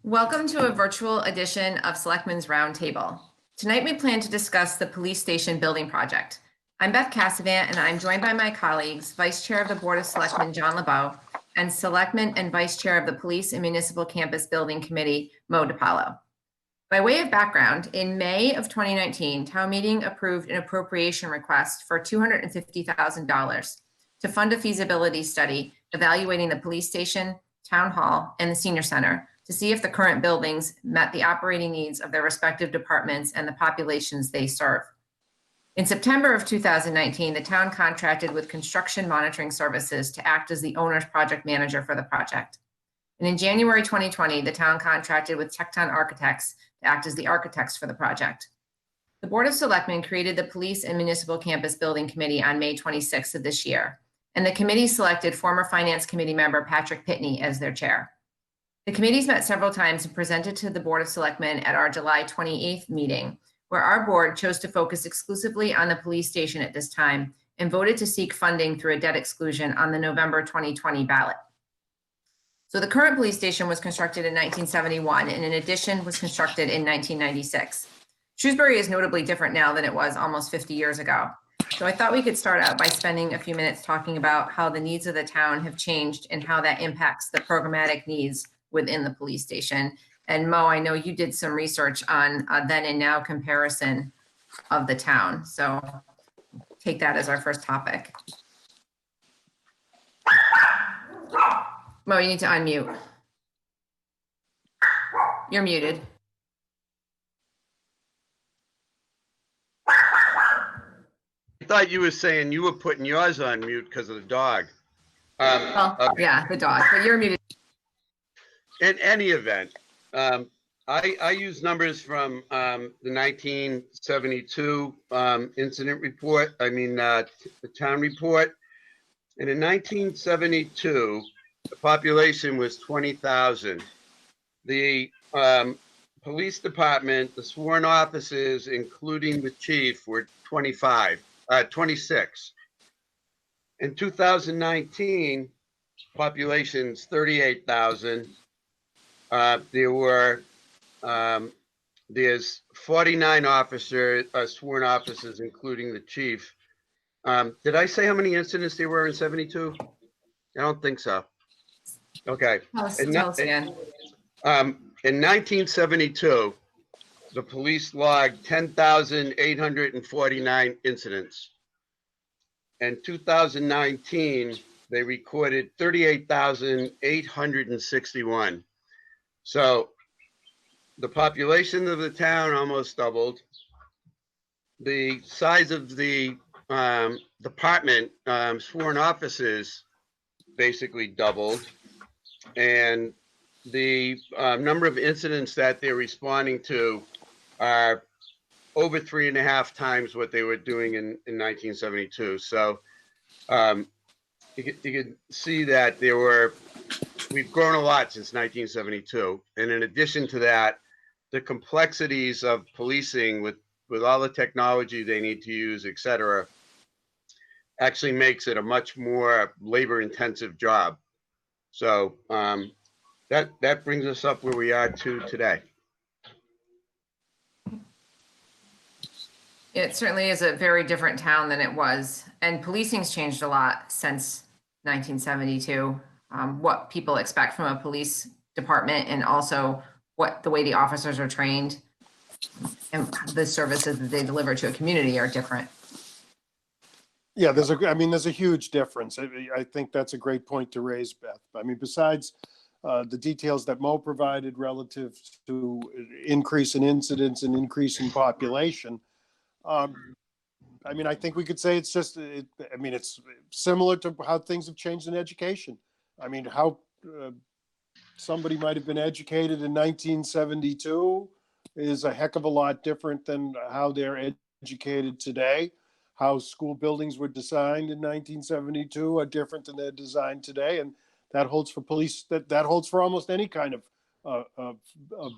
Welcome to a virtual edition of Selectmen's Roundtable. Tonight we plan to discuss the police station building project. I'm Beth Cassavant and I'm joined by my colleagues, Vice Chair of the Board of Selectmen, John LeBeau, and Selectman and Vice Chair of the Police and Municipal Campus Building Committee, Mo DiPaolo. By way of background, in May of 2019, Town Meeting approved an appropriation request for $250,000 to fund a feasibility study evaluating the police station, town hall, and the senior center to see if the current buildings met the operating needs of their respective departments and the populations they serve. In September of 2019, the town contracted with Construction Monitoring Services to act as the owner's project manager for the project. And in January 2020, the town contracted with Tecton Architects to act as the architects for the project. The Board of Selectmen created the Police and Municipal Campus Building Committee on May 26th of this year, and the committee selected former Finance Committee member Patrick Pitney as their chair. The committees met several times and presented to the Board of Selectmen at our July 28th meeting, where our board chose to focus exclusively on the police station at this time and voted to seek funding through a debt exclusion on the November 2020 ballot. So the current police station was constructed in 1971 and an addition was constructed in 1996. Shrewsbury is notably different now than it was almost 50 years ago. So I thought we could start out by spending a few minutes talking about how the needs of the town have changed and how that impacts the programmatic needs within the police station. And Mo, I know you did some research on then and now comparison of the town. So take that as our first topic. Mo, you need to unmute. You're muted. I thought you were saying you were putting yours on mute because of the dog. Well, okay. Yeah, the dog, but you're muted. In any event, I use numbers from the 1972 incident report, the town report. And in 1972, the population was 20,000. The police department, the sworn officers, including the chief, were 26. In 2019, population's 38,000. There's 49 sworn officers, including the chief. Did I say how many incidents there were in 72? I don't think so. Okay. Tell us again. In 1972, the police logged 10,849 incidents. In 2019, they recorded 38,861. So the population of the town almost doubled. The size of the department, sworn officers, basically doubled. And the number of incidents that they're responding to are over 3.5 times what they were doing in 1972. So you can see that we've grown a lot since 1972. And in addition to that, the complexities of policing with all the technology they need to use, et cetera, actually makes it a much more labor-intensive job. So that brings us up where we are today. It certainly is a very different town than it was, and policing's changed a lot since 1972. What people expect from a police department, and also the way the officers are trained and the services that they deliver to a community are different. Yeah, there's a huge difference. I think that's a great point to raise, Beth. I mean, besides the details that Mo provided relative to increase in incidents and increase in population, I think we could say it's similar to how things have changed in education. I mean, how somebody might have been educated in 1972 is a heck of a lot different than how they're educated today. How school buildings were designed in 1972 are different than they're designed today, and that holds for police. That holds for almost any kind of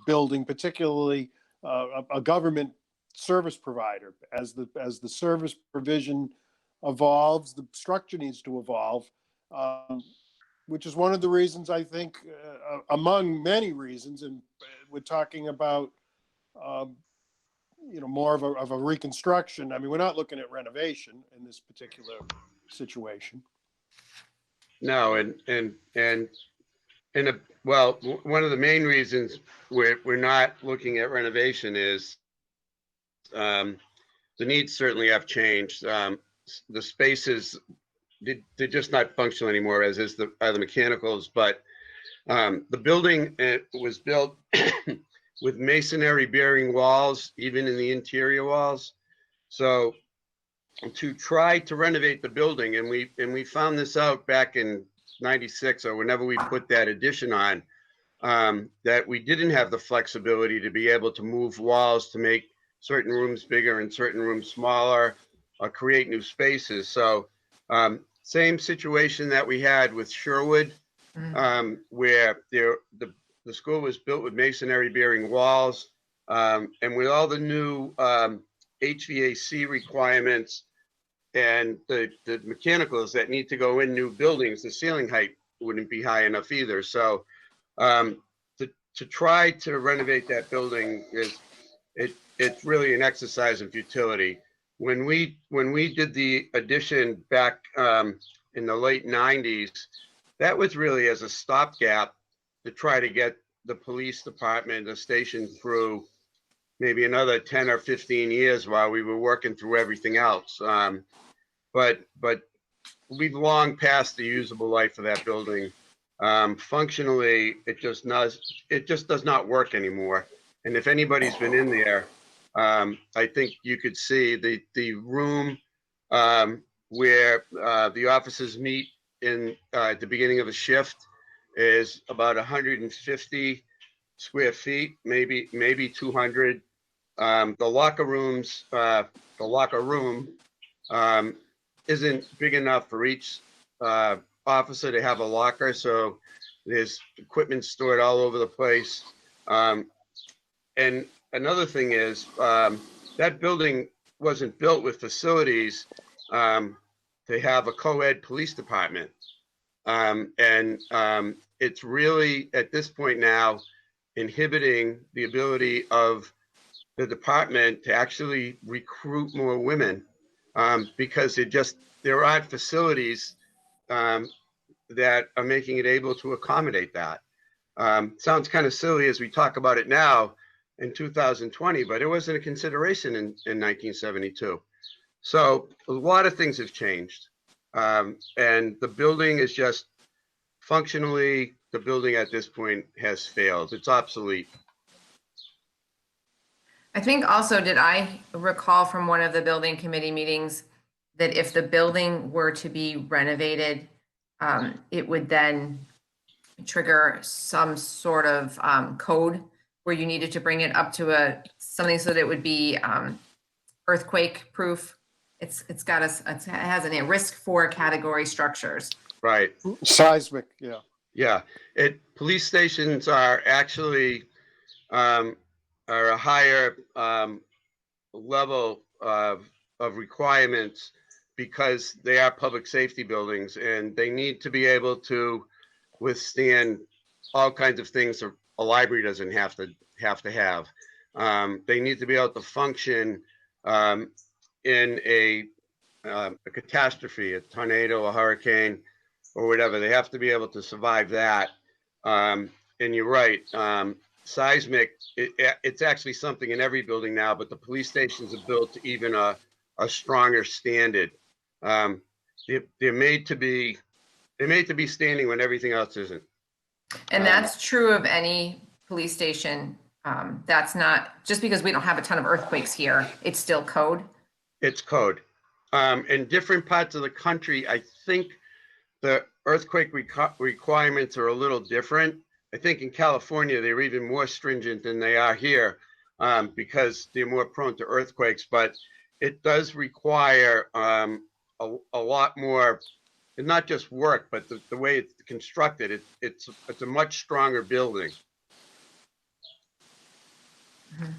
building, particularly a government service provider. As the service provision evolves, the structure needs to evolve. which is one of the reasons I think, among many reasons, and we're talking about, more of a reconstruction. I mean, we're not looking at renovation in this particular situation. No, well, one of the main reasons we're not looking at renovation is the needs certainly have changed. The spaces, they're just not functional anymore, as is the mechanicals. But the building was built with masonry bearing walls, even in the interior walls. So to try to renovate the building, and we found this out back in '96 or whenever we put that addition on, that we didn't have the flexibility to be able to move walls to make certain rooms bigger and certain rooms smaller, or create new spaces. So same situation that we had with Sherwood, where the school was built with masonry bearing walls, and with all the new HVAC requirements and the mechanicals that need to go in new buildings, the ceiling height wouldn't be high enough either. So to try to renovate that building it's really an exercise in futility. When we did the addition back in the late '90s, that was really as a stopgap to try to get the police department, the station, through maybe another 10 or 15 years while we were working through everything else. But we've long passed the usable life of that building. Functionally, it just does not work anymore. And if anybody's been in there, I think you could see the room where the officers meet at the beginning of a shift is about 150 square feet, maybe 200. The locker room isn't big enough for each officer to have a locker, so there's equipment stored all over the place. And another thing is that building wasn't built with facilities to have a co-ed police department. It's really, at this point now, inhibiting the ability of the department to actually recruit more women, because there aren't facilities that are making it able to accommodate that. Sounds kind of silly as we talk about it now in 2020, but it wasn't a consideration in 1972. So a lot of things have changed. And the building is just functionally, the building at this point has failed. It's obsolete. I think also, did I recall from one of the building committee meetings that if the building were to be renovated, it would then trigger some sort of code where you needed to bring it up to something so that it would be earthquake proof. It has a risk for category structures. Right. Seismic, yeah. Yeah. Police stations are actually are a higher level of requirements because they are public safety buildings, and they need to be able to withstand all kinds of things a library doesn't have to have. They need to be able to function in a catastrophe, a tornado, a hurricane, or whatever. They have to be able to survive that. And you're right. Seismic, it's actually something in every building now, but the police stations are built to even a stronger standard. They're made to be standing when everything else isn't. And that's true of any police station. That's not just because we don't have a ton of earthquakes here. It's still code. It's code. In different parts of the country, I think the earthquake requirements are a little different. I think in California, they're even more stringent than they are here because they're more prone to earthquakes. But it does require a lot more, and not just work, but the way it's constructed. It's a much stronger building. Mm-hmm.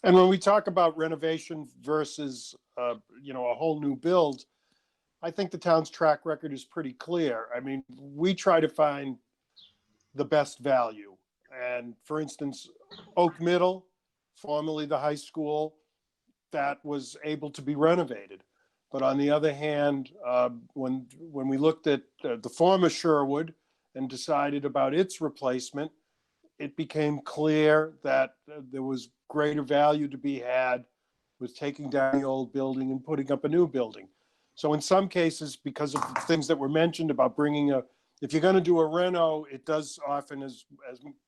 And when we talk about renovation versus, a whole new build, I think the town's track record is pretty clear. I mean, we try to find the best value. And for instance, Oak Middle, formerly the high school, that was able to be renovated. But on the other hand, when we looked at the former Sherwood and decided about its replacement, it became clear that there was greater value to be had with taking down the old building and putting up a new building. So in some cases, because of the things that were mentioned about bringing if you're going to do a reno, it does often, as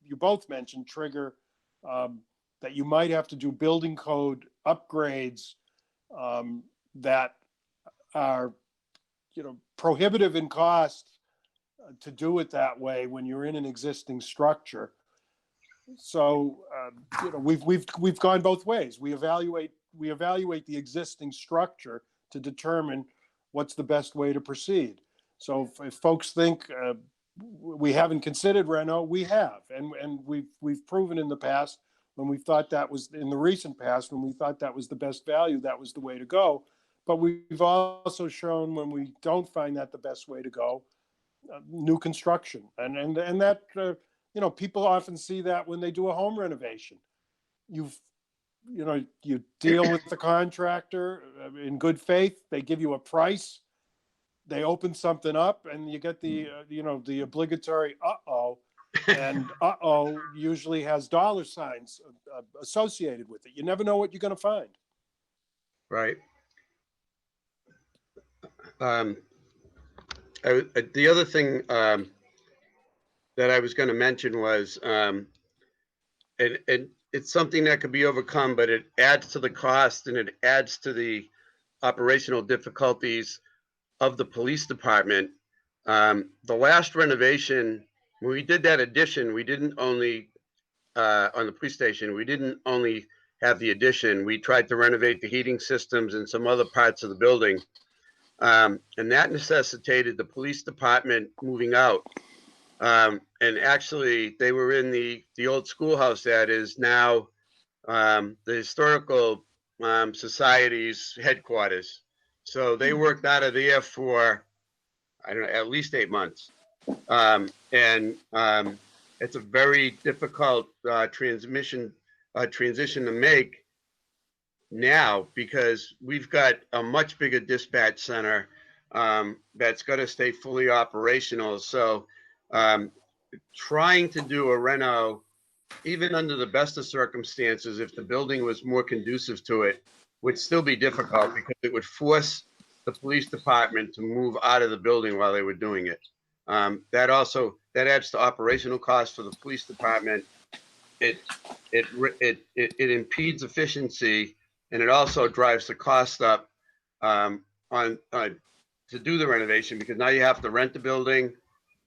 you both mentioned, trigger that you might have to do building code upgrades that are, prohibitive in cost to do it that way when you're in an existing structure. So, we've gone both ways. We evaluate the existing structure to determine what's the best way to proceed. So if folks think we haven't considered reno, we have, and we've proven in the past when we thought that was in the recent past when we thought that was the best value, that was the way to go. But we've also shown when we don't find that the best way to go, new construction, and that people often see that when they do a home renovation. You deal with the contractor in good faith. They give you a price. They open something up, and you get the obligatory uh-oh, and uh-oh usually has dollar signs associated with it. You never know what you're going to find. Right. The other thing that I was going to mention was, and it's something that could be overcome, but it adds to the cost and it adds to the operational difficulties of the police department. The last renovation, when we did that addition, we didn't only, on the police station, we didn't only have the addition, we tried to renovate the heating systems and some other parts of the building. And that necessitated the police department moving out. And actually, they were in the old schoolhouse that is now the Historical Society's headquarters. So they worked out of there for, I don't know, at least 8 months. It's a very difficult transition to make now, because we've got a much bigger dispatch center that's got to stay fully operational. So trying to do a reno, even under the best of circumstances, if the building was more conducive to it, would still be difficult, because it would force the police department to move out of the building while they were doing it. That adds to operational costs for the police department. It impedes efficiency, and it also drives the cost up to do the renovation, because now you have to rent the building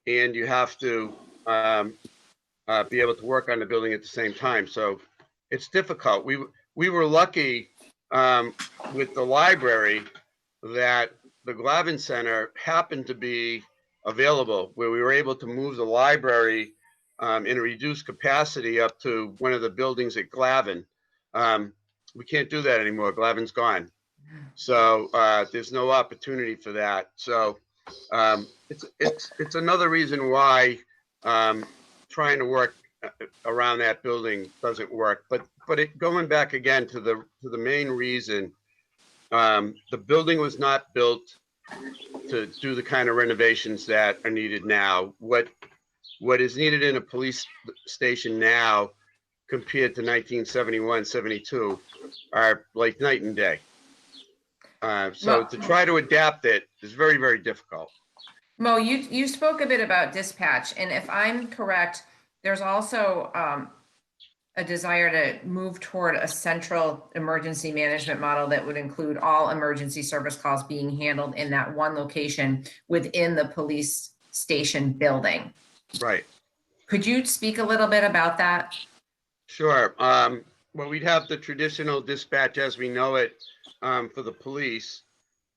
and you have to be able to work on the building at the same time. So it's difficult. We were lucky with the library that the Glavin Center happened to be available, where we were able to move the library in a reduced capacity up to one of the buildings at Glavin. We can't do that anymore. Glavin's gone. So there's no opportunity for that. So it's another reason why trying to work around that building doesn't work. But going back again to the main reason, the building was not built to do the kind of renovations that are needed now. What is needed in a police station now compared to 1971, 72 are like night and day. So to try to adapt it is very, very difficult. Mo, you spoke a bit about dispatch, and if I'm correct, there's also a desire to move toward a central emergency management model that would include all emergency service calls being handled in that one location within the police station building. Right. Could you speak a little bit about that? Sure. Well, we'd have the traditional dispatch as we know it for the police.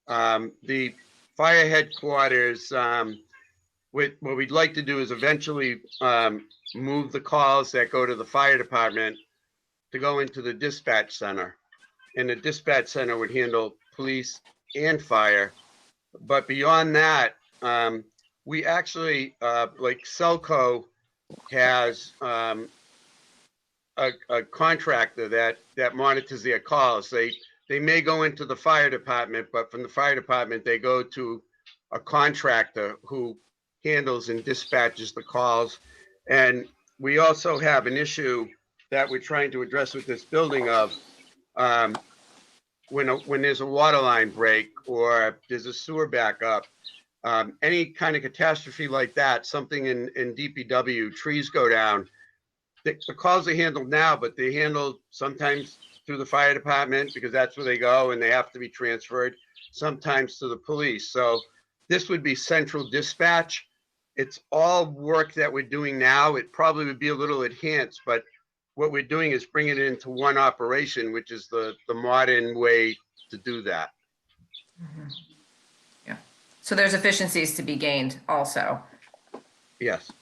The fire headquarters, what we'd like to do is eventually move the calls that go to the fire department to go into the dispatch center. And the dispatch center would handle police and fire. But beyond that, we actually, like Celco has a contractor that monitors their calls. They may go into the fire department, but from the fire department, they go to a contractor who handles and dispatches the calls. And we also have an issue that we're trying to address with this building of when there's a water line break or there's a sewer backup, any kind of catastrophe like that, something in DPW, trees go down. The calls are handled now, but they're handled sometimes through the fire department because that's where they go and they have to be transferred, sometimes to the police. So this would be central dispatch. It's all work that we're doing now. It probably would be a little enhanced, but what we're doing is bringing it into one operation, which is the modern way to do that. Mhm. Yeah. So there's efficiencies to be gained also. Yes.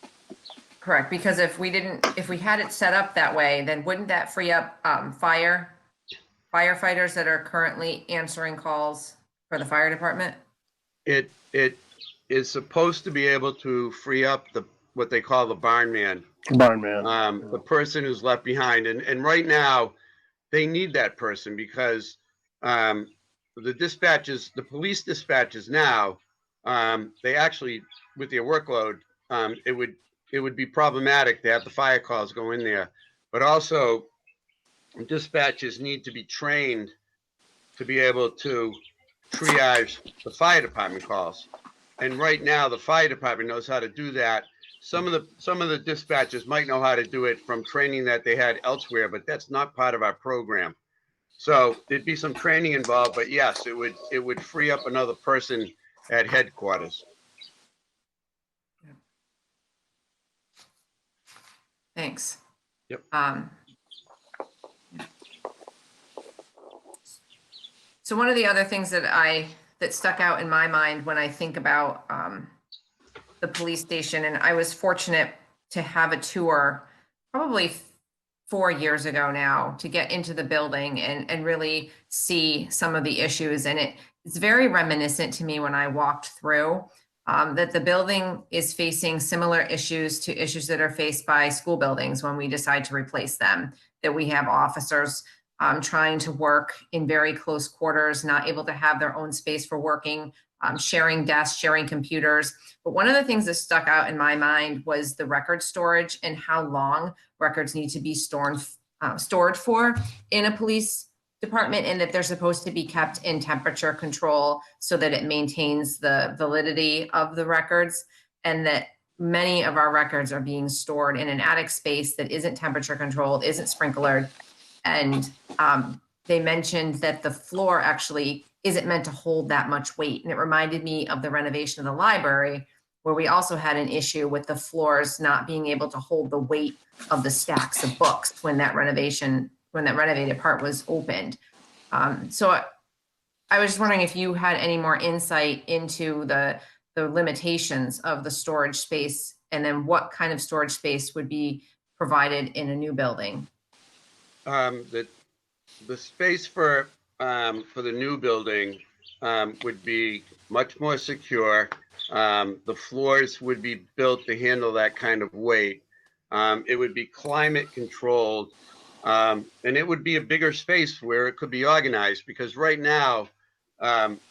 Correct, because if we had it set up that way, then wouldn't that free up firefighters that are currently answering calls for the fire department? It is supposed to be able to free up what they call the barn man, the person who's left behind. And right now, they need that person because the police dispatches now, they actually, with their workload, it would be problematic to have the fire calls go in there. But also, dispatchers need to be trained to be able to triage the fire department calls. And right now, the fire department knows how to do that. Some of the dispatchers might know how to do it from training that they had elsewhere, but that's not part of our program. So there'd be some training involved, but yes, it would free up another person at headquarters. Thanks. Yep. So one of the other things that stuck out in my mind when I think about the police station, and I was fortunate to have a tour probably 4 years ago now to get into the building and really see some of the issues. And it's very reminiscent to me when I walked through that the building is facing similar issues to issues that are faced by school buildings when we decide to replace them, that we have officers trying to work in very close quarters, not able to have their own space for working, sharing desks, sharing computers. But one of the things that stuck out in my mind was the record storage and how long records need to be stored for in a police department, and that they're supposed to be kept in temperature control so that it maintains the validity of the records, and that many of our records are being stored in an attic space that isn't temperature controlled, isn't sprinklered. And they mentioned that the floor actually isn't meant to hold that much weight. And it reminded me of the renovation of the library, where we also had an issue with the floors not being able to hold the weight of the stacks of books when that renovated part was opened. So I was just wondering if you had any more insight into the limitations of the storage space, and then what kind of storage space would be provided in a new building. The space for the new building would be much more secure. The floors would be built to handle that kind of weight. It would be climate controlled, and it would be a bigger space where it could be organized, because right now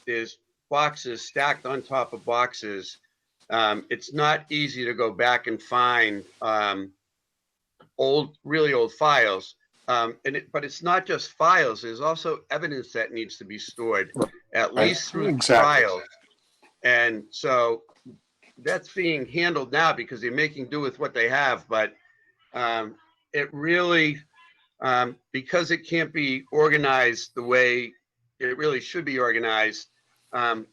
there's boxes stacked on top of boxes. It's not easy to go back and find really old files. But it's not just files. There's also evidence that needs to be stored, at least through trials. And so that's being handled now because they're making do with what they have. But it really, because it can't be organized the way it really should be organized, I'm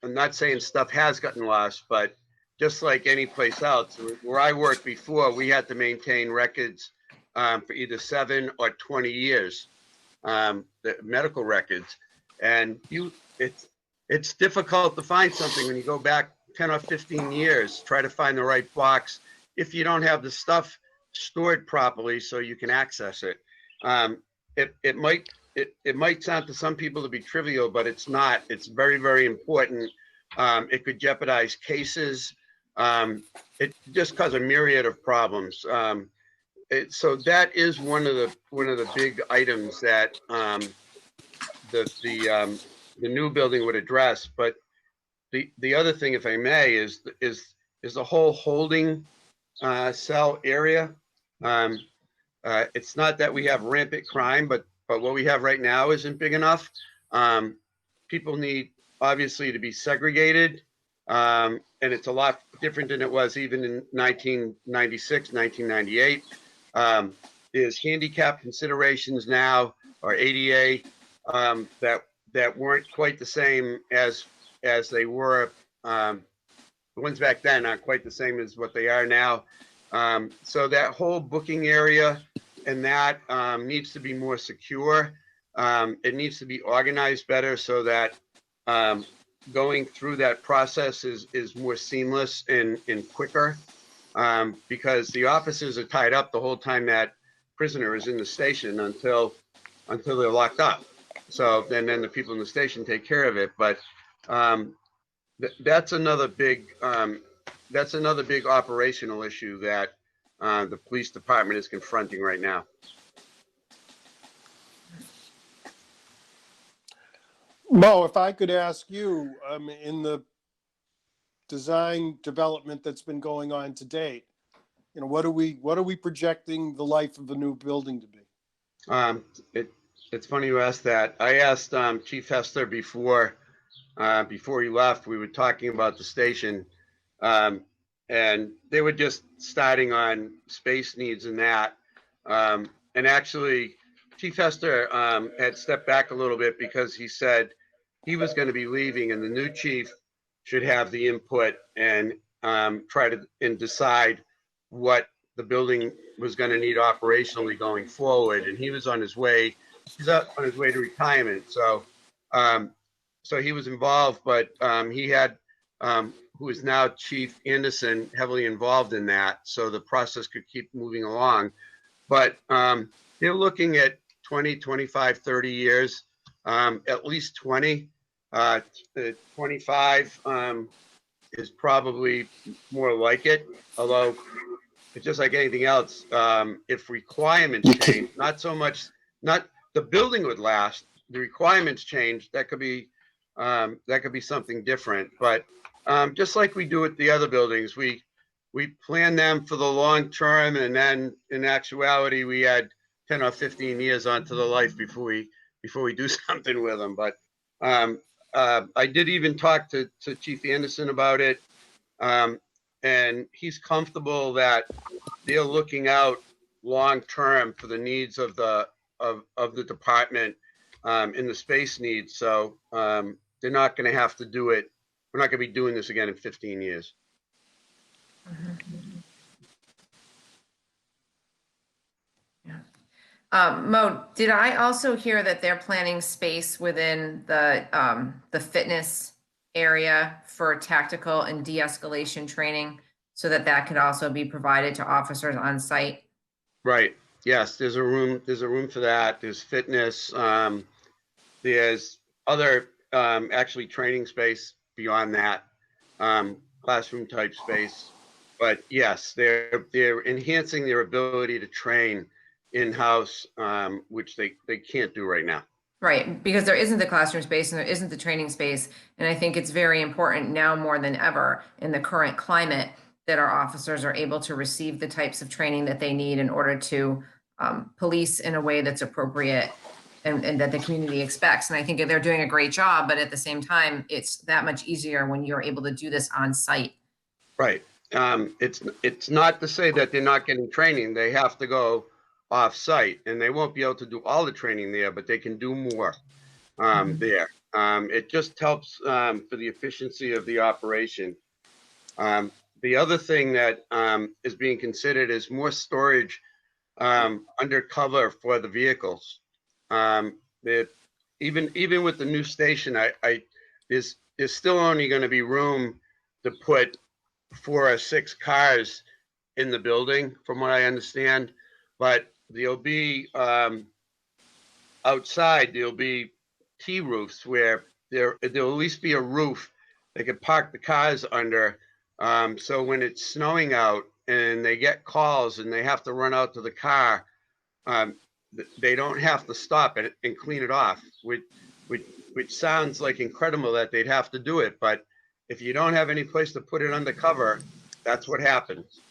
not saying stuff has gotten lost, but just like any place else, where I worked before, we had to maintain records for either 7 or 20 years, the medical records. And it's difficult to find something when you go back 10 or 15 years, try to find the right box if you don't have the stuff stored properly so you can access it. It might sound to some people to be trivial, but it's not. It's very, very important It could jeopardize cases. It just cause a myriad of problems. So that is one of the big items that the new building would address. But the other thing, if I may, is the whole holding cell area. It's not that we have rampant crime, but what we have right now isn't big enough. People need obviously to be segregated, and it's a lot different than it was even in 1996, 1998. There's handicap considerations now, or ADA, that weren't quite the same as they were. The ones back then aren't quite the same as what they are now. So that whole booking area and that needs to be more secure. It needs to be organized better so that going through that process is more seamless and quicker, because the officers are tied up the whole time that prisoner is in the station until they're locked up. So then the people in the station take care of it. But that's another big operational issue that the police department is confronting right now. Mo, if I could ask you, in the design development that's been going on to date, what are we projecting the life of the new building to be? It's funny you asked that. I asked Chief Hester before he left. We were talking about the station, and they were just starting on space needs and that. And actually, Chief Hester had stepped back a little bit because he said he was going to be leaving, and the new chief should have the input and try to decide what the building was going to need operationally going forward. And he was on his way. He's on his way to retirement. So he was involved, but he had who is now Chief Anderson heavily involved in that, so the process could keep moving along. But they're looking at 20, 25, 30 years, at least 20. 25 is probably more like it, although it's just like anything else. If requirements change, not the building would last, the requirements change, that could be something different. But just like we do with the other buildings, we plan them for the long term, and then in actuality, we add 10 or 15 years onto the life before we do something with them. But I did even talk to Chief Anderson about it, and he's comfortable that they're looking out long term for the needs of the department in the space needs. So they're not going to have to do it. We're not going to be doing this again in 15 years. Yeah. Mo, did I also hear that they're planning space within the fitness area for tactical and de-escalation training, so that could also be provided to officers on site? Right. Yes, there's a room for that. There's fitness. There's other actually training space beyond that, classroom type space. But yes, they're enhancing their ability to train in-house, which they can't do right now. Right, because there isn't the classroom space and there isn't the training space. And I think it's very important now more than ever in the current climate that our officers are able to receive the types of training that they need in order to police in a way that's appropriate and that the community expects. And I think they're doing a great job, but at the same time, it's that much easier when you're able to do this on site. Right. It's not to say that they're not getting training. They have to go off site, and they won't be able to do all the training there, but they can do more there. It just helps for the efficiency of the operation. The other thing that is being considered is more storage undercover for the vehicles. Even with the new station, there's still only going to be room to put 4 or 6 cars in the building, from what I understand. But there'll be outside, there'll be T roofs where there'll at least be a roof they could park the cars under. So when it's snowing out and they get calls and they have to run out to the car, they don't have to stop it and clean it off, which sounds like incredible that they'd have to do it. But if you don't have any place to put it under cover, that's what happens.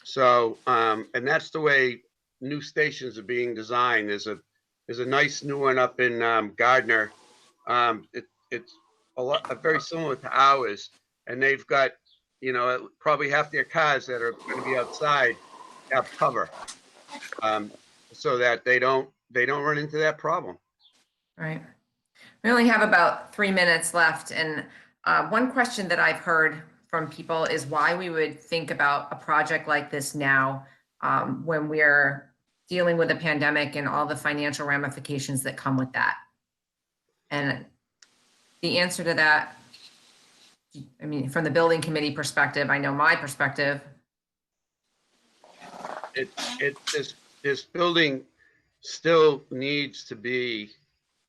So, and that's the way new stations are being designed. There's a nice new one up in Gardner. It's very similar to ours, and they've got, probably half their cars that are going to be outside have cover, so that they don't run into that problem. Right. We only have about 3 minutes left, and one question that I've heard from people is why we would think about a project like this now, when we're dealing with a pandemic and all the financial ramifications that come with that. And the answer to that, I mean, from the building committee perspective, I know my perspective. This building still needs to be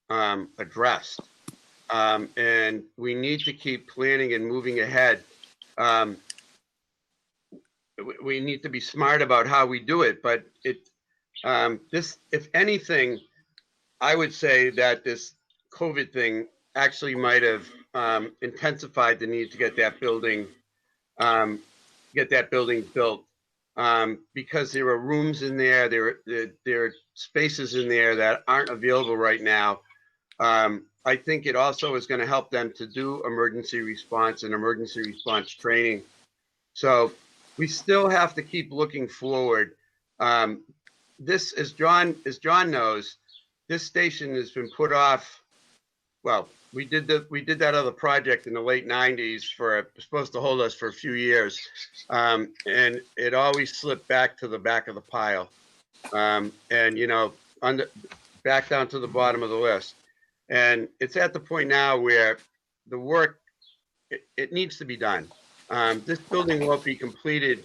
addressed, and we need to keep planning and moving ahead. We need to be smart about how we do it, but this, if anything, I would say that this COVID thing actually might have intensified the need to get that building built, because there are rooms in there, there are spaces in there that aren't available right now. I think it also is going to help them to do emergency response and emergency response training. So we still have to keep looking forward. This, as John knows, this station has been put off. Well, we did that other project in the late 90s supposed to hold us for a few years, and it always slipped back to the back of the pile, and back down to the bottom of the list. And it's at the point now where the work, it needs to be done. This building won't be completed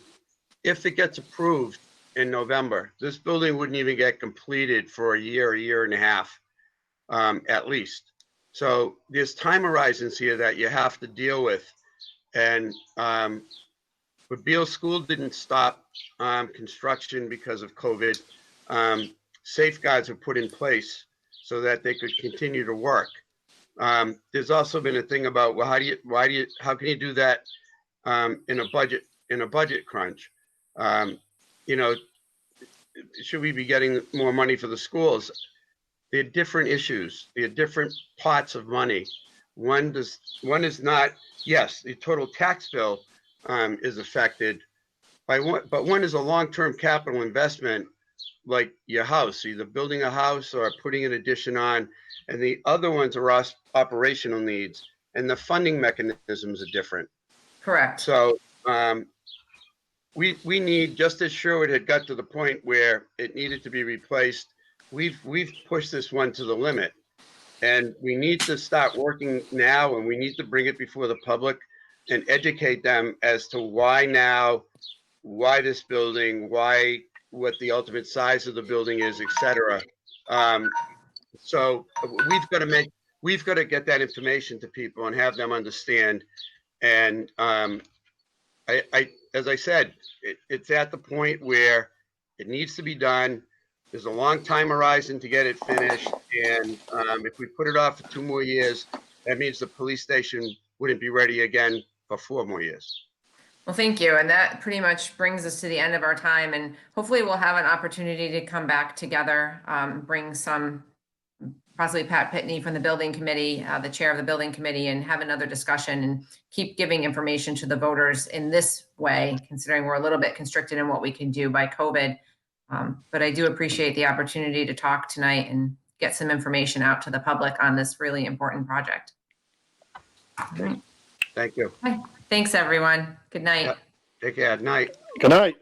if it gets approved in November. This building wouldn't even get completed for a year and a half, at least. So there's time horizons here that you have to deal with. And but Beale School didn't stop construction because of COVID. Safeguards were put in place so that they could continue to work. There's also been a thing about, well, how can you do that in a budget crunch? Should we be getting more money for the schools? They're different issues. They're different pots of money. One is not, yes, the total tax bill is affected by one, but one is a long-term capital investment, like your house, either building a house or putting an addition on, and the other ones are operational needs, and the funding mechanisms are different. Correct. So we need, just as Sherwood had got to the point where it needed to be replaced, we've pushed this one to the limit, and we need to start working now, and we need to bring it before the public and educate them as to why now, why this building, what the ultimate size of the building is, etc. So we've got to get that information to people and have them understand. And as I said, it's at the point where it needs to be done. There's a long time horizon to get it finished, and if we put it off for 2 more years, that means the police station wouldn't be ready again for 4 more years. Well, thank you. And that pretty much brings us to the end of our time. And hopefully we'll have an opportunity to come back together, bring some, possibly Pat Pitney from the building committee, the chair of the building committee, and have another discussion and keep giving information to the voters in this way, considering we're a little bit constricted in what we can do by COVID. But I do appreciate the opportunity to talk tonight and get some information out to the public on this really important project. All right. Thank you. Thanks, everyone. Good night. Take care. Night. Good night.